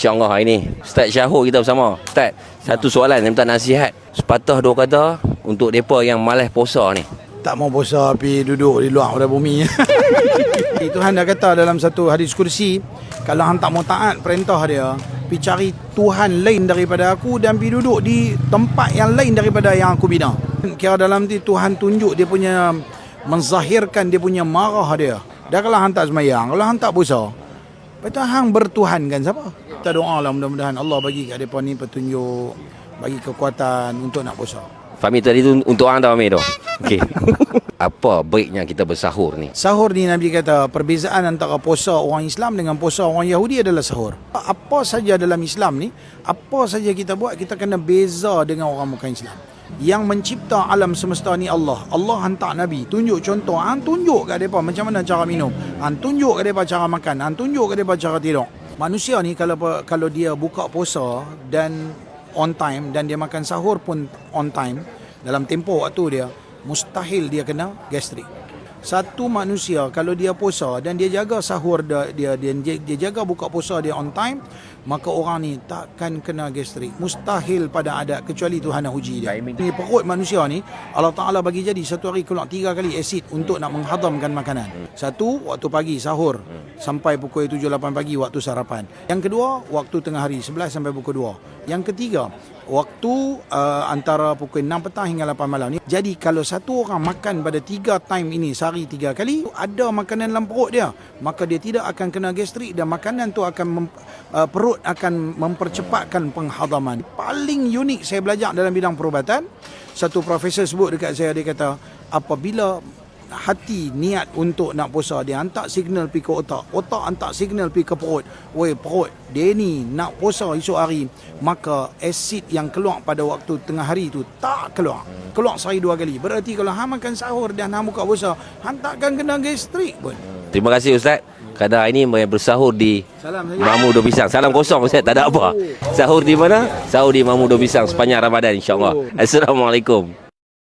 InsyaAllah hari ni Ustaz Syahur kita bersama. Ustaz, satu soalan yang minta nasihat sepatah dua kata untuk mereka yang malas puasa ni. Tak mau puasa pergi duduk di luar pada bumi. Tuhan dah kata dalam satu hadis kursi, kalau hang tak mau taat perintah dia, pergi cari Tuhan lain daripada aku dan pergi duduk di tempat yang lain daripada yang aku bina. Kira dalam tu Tuhan tunjuk dia punya, menzahirkan dia punya marah dia. Dah kalau hang tak semayang, kalau hang tak puasa, betul hang bertuhan kan siapa? Kita doa lah mudah-mudahan Allah bagi kat mereka ni petunjuk, bagi kekuatan untuk nak puasa. Fahmi tadi tu untuk hang dah Fahmi tu. Okey. Apa baiknya kita bersahur ni? Sahur ni Nabi kata perbezaan antara puasa orang Islam dengan puasa orang Yahudi adalah sahur. Apa saja dalam Islam ni, apa saja kita buat, kita kena beza dengan orang bukan Islam. Yang mencipta alam semesta ni Allah. Allah hantar Nabi, tunjuk contoh. Hang tunjuk kat mereka macam mana cara minum. Hang tunjuk kat mereka cara makan. Hang tunjuk kat mereka cara tidur. Manusia ni kalau dia buka puasa dan on time dan dia makan sahur pun on time, dalam tempoh waktu dia, mustahil dia kena gastrik. Satu manusia kalau dia puasa dan dia jaga sahur dia jaga buka puasa dia on time, maka orang ni takkan kena gastrik. Mustahil pada adat, kecuali Tuhan nak uji dia. Ini perut manusia ni Allah Ta'ala bagi jadi satu hari keluar 3 kali asid untuk nak menghadamkan makanan. Satu waktu pagi sahur sampai pukul 7-8 pagi waktu sarapan. Yang kedua waktu tengah hari 11 sampai pukul 2. Yang ketiga waktu antara pukul 6 petang hingga 8 malam ni. Jadi kalau satu orang makan pada 3 time ini sehari 3 kali, ada makanan dalam perut dia, maka dia tidak akan kena gastrik dan makanan tu akan perut akan mempercepatkan penghadaman. Paling unik saya belajar dalam bidang perubatan, satu profesor sebut dekat saya, dia kata apabila hati niat untuk nak puasa, dia hantar signal pergi ke otak, otak hantar signal pergi ke perut. Weh perut, dia ni nak puasa esok hari, maka asid yang keluar pada waktu tengah hari tu tak keluar sehari 2 kali. Berarti kalau hang makan sahur dan hang buka puasa, hang takkan kena gastrik pun. Terima kasih Ustaz. Kadang hari ni bersahur di Mamu Do Pisang. Salam kosong Ustaz, tak ada apa. Sahur di mana? Sahur di Mamu Do Pisang sepanjang Ramadan insya-Allah. Assalamualaikum.